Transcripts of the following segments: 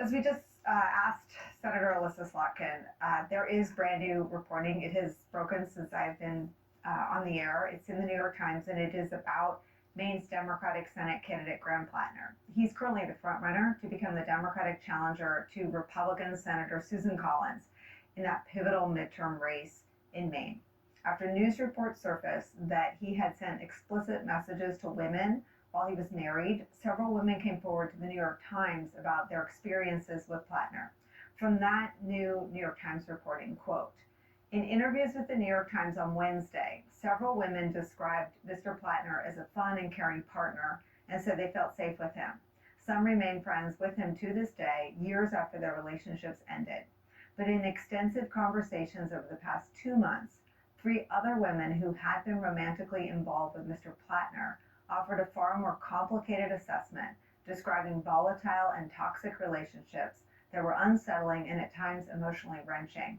As we just asked Senator Alyssa Slotkin, there is brand new reporting. It has broken since I've been on the air. It's in the New York Times, and it is about Maine's Democratic Senate candidate Graham Platner. He's currently the frontrunner to become the Democratic challenger to Republican Senator Susan Collins in that pivotal midterm race in Maine. After news reports surfaced that he had sent explicit messages to women while he was married, several women came forward to the New York Times about their experiences with Platner. From that new New York Times reporting, quote, in interviews with the New York Times on Wednesday, several women described Mr. Platner as a fun and caring partner and said they felt safe with him. Some remain friends with him to this day, years after their relationships ended. But in extensive conversations over the past 2 months, three other women who had been romantically involved with Mr. Platner offered a far more complicated assessment, describing volatile and toxic relationships that were unsettling and at times emotionally wrenching.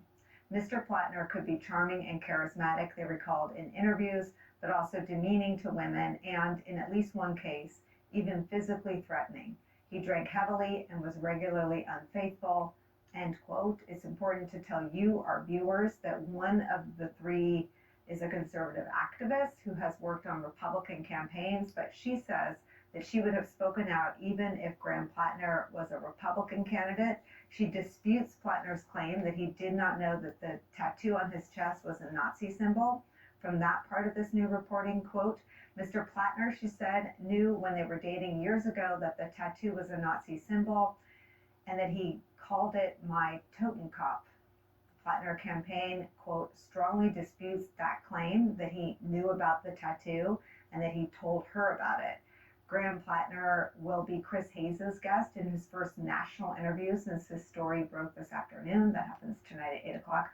Mr. Platner could be charming and charismatic, they recalled in interviews, but also demeaning to women and, in at least one case, even physically threatening. He drank heavily and was regularly unfaithful. End quote. It's important to tell you, our viewers, that one of the three is a conservative activist who has worked on Republican campaigns, but she says that she would have spoken out even if Graham Platner was a Republican candidate. She disputes Platner's claim that he did not know that the tattoo on his chest was a Nazi symbol. From that part of this new reporting, quote, Mr. Platner, she said, knew when they were dating years ago that the tattoo was a Nazi symbol and that he called it my Totenkopf. Platner campaign, quote, strongly disputes that claim that he knew about the tattoo and that he told her about it. Graham Platner will be Chris Hayes' guest in his first national interview since this story broke this afternoon. That happens tonight at 8 o'clock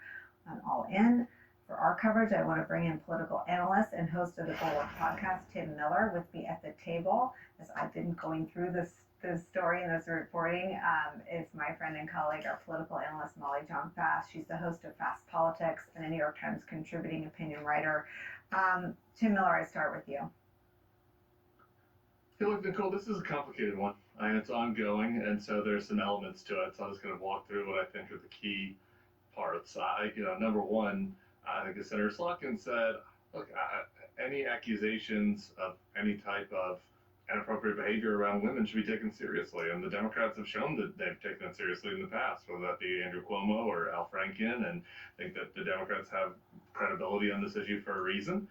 on All In. For our coverage, I want to bring in political analyst and host of the Bulwark podcast, Tim Miller, with me at the table as I've been going through this story and this reporting. Is my friend and colleague, our political analyst, Molly John Fast. She's the host of Fast Politics and a New York Times contributing opinion writer. Tim Miller, I start with you. I feel like, Nicole, this is a complicated one, and it's ongoing, and so there's some elements to it. So I'm just going to walk through what I think are the key parts. Number one, I think as Senator Slotkin said, look, any accusations of any type of inappropriate behavior around women should be taken seriously, and the Democrats have shown that they've taken it seriously in the past, whether that be Andrew Cuomo or Al Franken, and I think that the Democrats have credibility on this issue for a reason.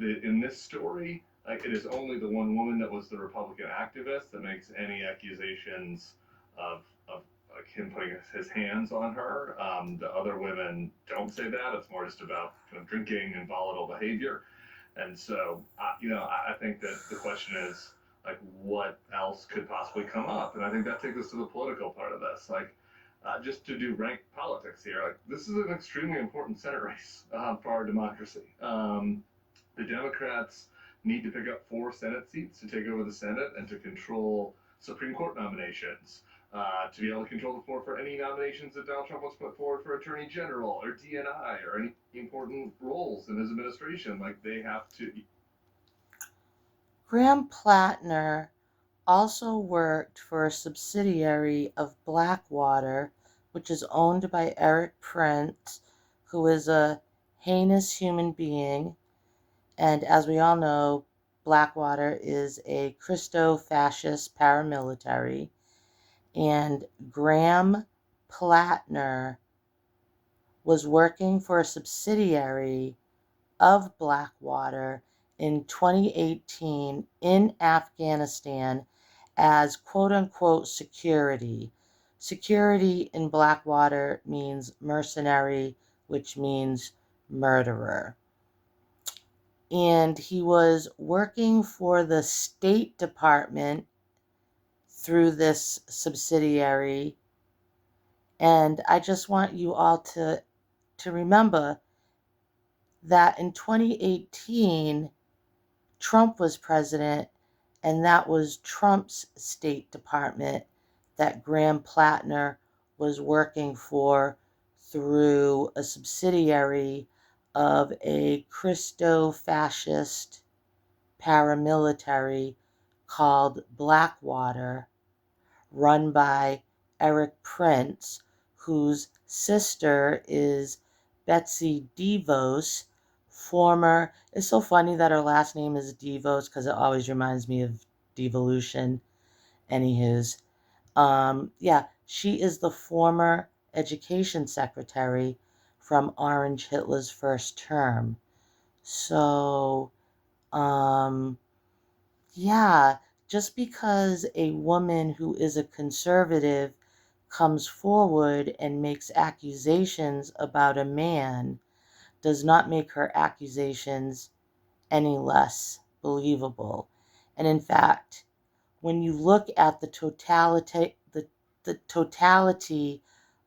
In this story, like, it is only the one woman that was the Republican activist that makes any accusations of like him putting his hands on her. The other women don't say that. It's more just about kind of drinking and volatile behavior. And so, I think that the question is, like, what else could possibly come up? And I think that takes us to the political part of this. Like, just to do rank politics here, like, this is an extremely important Senate race for our democracy. The Democrats need to pick up 4 Senate seats to take over the Senate and to control Supreme Court nominations, to be able to control the floor for any nominations that Donald Trump wants to put forward for Attorney General or DNI or any important roles in his administration. Like, they have to. Graham Platner also worked for a subsidiary of Blackwater, which is owned by Eric Prince, who is a heinous human being. And as we all know, Blackwater is a Christo-fascist paramilitary. And Graham Platner was working for a subsidiary of Blackwater in 2018 in Afghanistan as quote-unquote security. Security in Blackwater means mercenary, which means murderer. And he was working for the State Department through this subsidiary. And I just want you all to remember that in 2018, Trump was president, and that was Trump's State Department that Graham Platner was working for through a subsidiary of a Christo-fascist paramilitary called Blackwater, run by Eric Prince, whose sister is Betsy DeVos, former. It's so funny that her last name is DeVos because it always reminds me of devolution. Anywho's, yeah, she is the former education secretary from Orange Hitler's first term. So, um, yeah, just because a woman who is a conservative comes forward and makes accusations about a man does not make her accusations any less believable. And in fact, when you look at the totality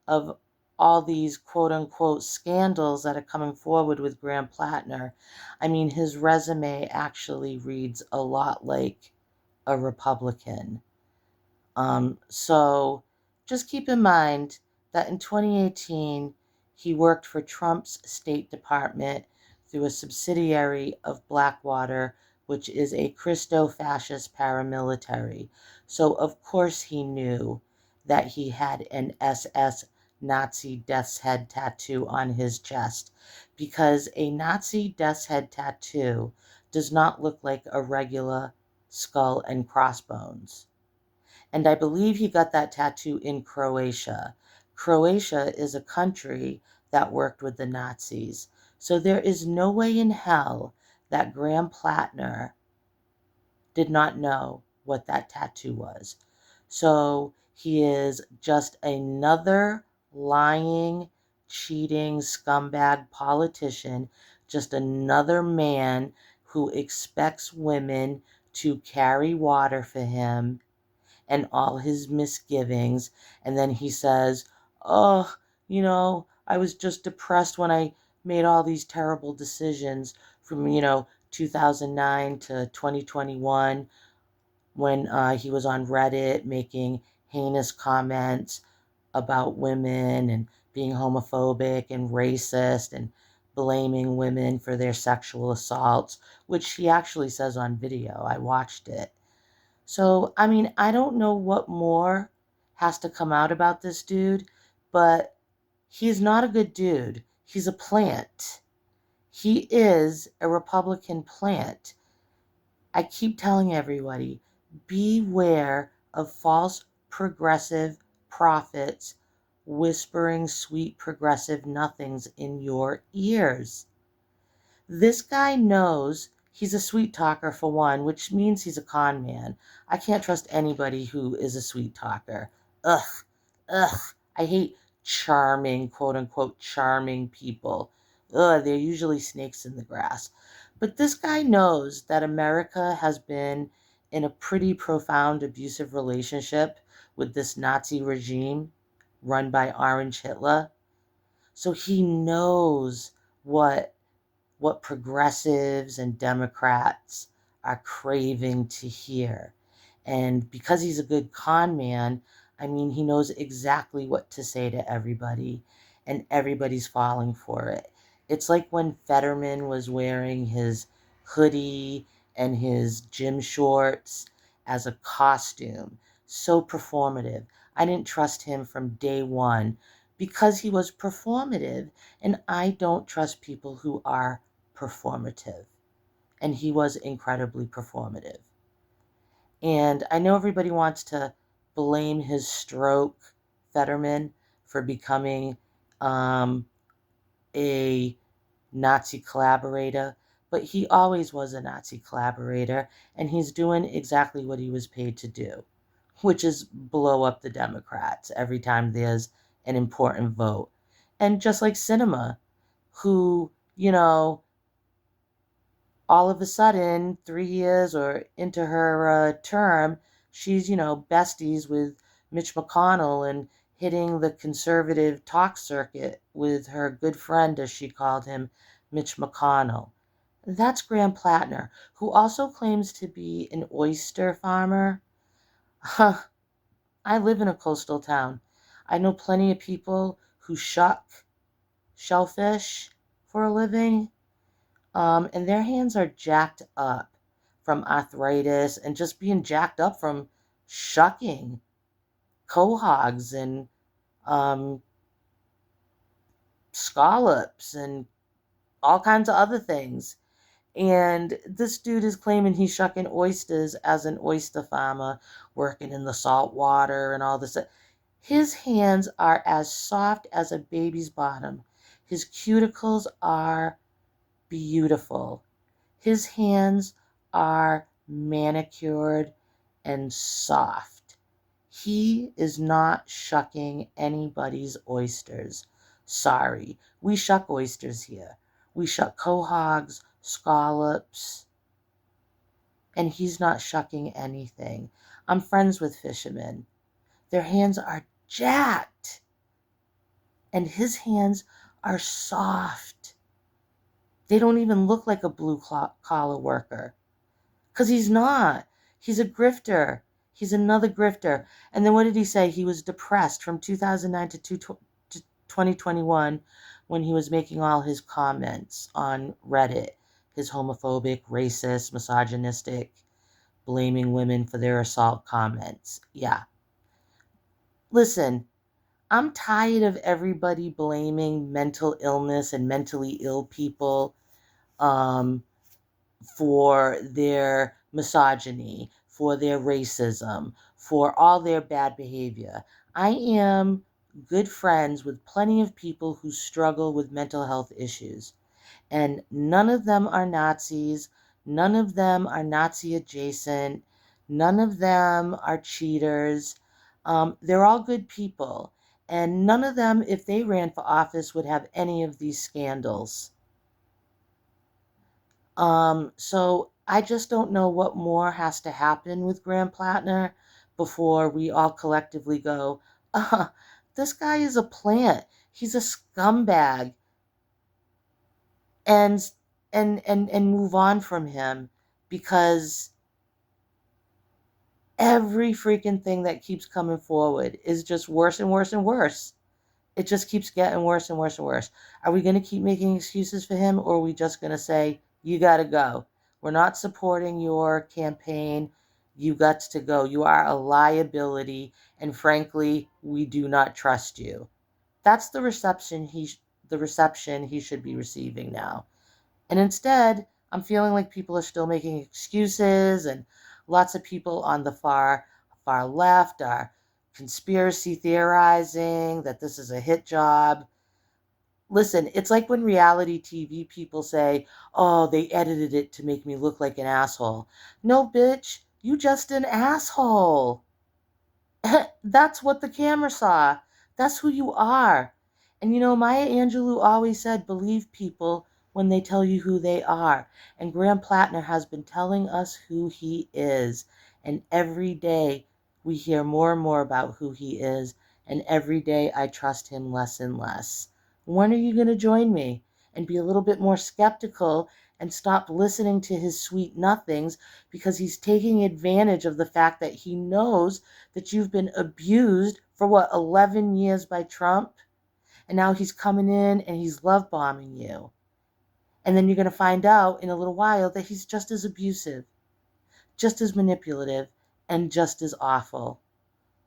of all these quote unquote scandals that are coming forward with Graham Platner, I mean, his resume actually reads a lot like a Republican. So just keep in mind that in 2018, he worked for Trump's State Department through a subsidiary of Blackwater, which is a Christo-fascist paramilitary. So of course he knew that he had an SS Nazi death's head tattoo on his chest, because a Nazi death's head tattoo does not look like a regular skull and crossbones. And I believe he got that tattoo in Croatia. Croatia is a country that worked with the Nazis. So there is no way in hell that Graham Platner did not know what that tattoo was. So he is just another lying, cheating, scumbag politician, just another man who expects women to carry water for him and all his misgivings. And then he says, oh, I was just depressed when I made all these terrible decisions from, 2009 to 2021 when he was on Reddit making heinous comments about women and being homophobic and racist and blaming women for their sexual assaults, which he actually says on video. I watched it. So, I mean, I don't know what more has to come out about this dude, but he's not a good dude. He's a plant. He is a Republican plant. I keep telling everybody, beware of false progressive prophets whispering sweet progressive nothings in your ears. This guy knows he's a sweet talker for one, which means he's a con man. I can't trust anybody who is a sweet talker. Ugh, ugh. I hate charming, quote unquote, charming people. Ugh, they're usually snakes in the grass. But this guy knows that America has been in a pretty profound abusive relationship with this Nazi regime run by Orange Hitler. So he knows what progressives and Democrats are craving to hear. And because he's a good con man, I mean, he knows exactly what to say to everybody, and everybody's falling for it. It's like when Fetterman was wearing his hoodie and his gym shorts as a costume. So performative. I didn't trust him from day one because he was performative, and I don't trust people who are performative. And he was incredibly performative. And I know everybody wants to blame his stroke, Fetterman, for becoming a Nazi collaborator, but he always was a Nazi collaborator, and he's doing exactly what he was paid to do, which is blow up the Democrats every time there's an important vote. And just like Cinema, who, all of a sudden, 3 years or into her term, she's, besties with Mitch McConnell and hitting the conservative talk circuit with her good friend, as she called him, Mitch McConnell. That's Graham Platner, who also claims to be an oyster farmer. Huh, I live in a coastal town. I know plenty of people who shuck shellfish for a living. And their hands are jacked up from arthritis and just being jacked up from shucking quahogs and um, scallops and all kinds of other things. And this dude is claiming he's shucking oysters as an oyster farmer, working in the salt water and all this. His hands are as soft as a baby's bottom. His cuticles are beautiful. His hands are manicured and soft. He is not shucking anybody's oysters. Sorry. We shuck oysters here. We shuck quahogs, scallops, and he's not shucking anything. I'm friends with fishermen. Their hands are jacked, and his hands are soft. They don't even look like a blue collar worker. Because he's not. He's a grifter. He's another grifter. And then what did he say? He was depressed from 2009 to 2021 when he was making all his comments on Reddit. His homophobic, racist, misogynistic, blaming women for their assault comments. Yeah. Listen, I'm tired of everybody blaming mental illness and mentally ill people um, for their misogyny, for their racism, for all their bad behavior. I am good friends with plenty of people who struggle with mental health issues, and none of them are Nazis, none of them are Nazi adjacent, none of them are cheaters. They're all good people, and none of them, if they ran for office, would have any of these scandals. So I just don't know what more has to happen with Graham Platner before we all collectively go, this guy is a plant. He's a scumbag. And and move on from him, because every freaking thing that keeps coming forward is just worse and worse and worse. It just keeps getting worse and worse and worse. Are we going to keep making excuses for him, or are we just going to say, you got to go? We're not supporting your campaign. You got to go. You are a liability, and frankly, we do not trust you. That's the reception he should be receiving now. And instead, I'm feeling like people are still making excuses, and lots of people on the far left are conspiracy theorizing that this is a hit job. Listen, it's like when reality TV people say, "Oh, they edited it to make me look like an asshole." No, bitch, you just an asshole. That's what the camera saw. That's who you are. And Maya Angelou always said, believe people when they tell you who they are. And Graham Platner has been telling us who he is. And every day we hear more and more about who he is. And every day I trust him less and less. When are you going to join me and be a little bit more skeptical and stop listening to his sweet nothings, because he's taking advantage of the fact that he knows that you've been abused for 11 years by Trump, and now he's coming in and he's love bombing you. And then you're going to find out in a little while that he's just as abusive, just as manipulative, and just as awful.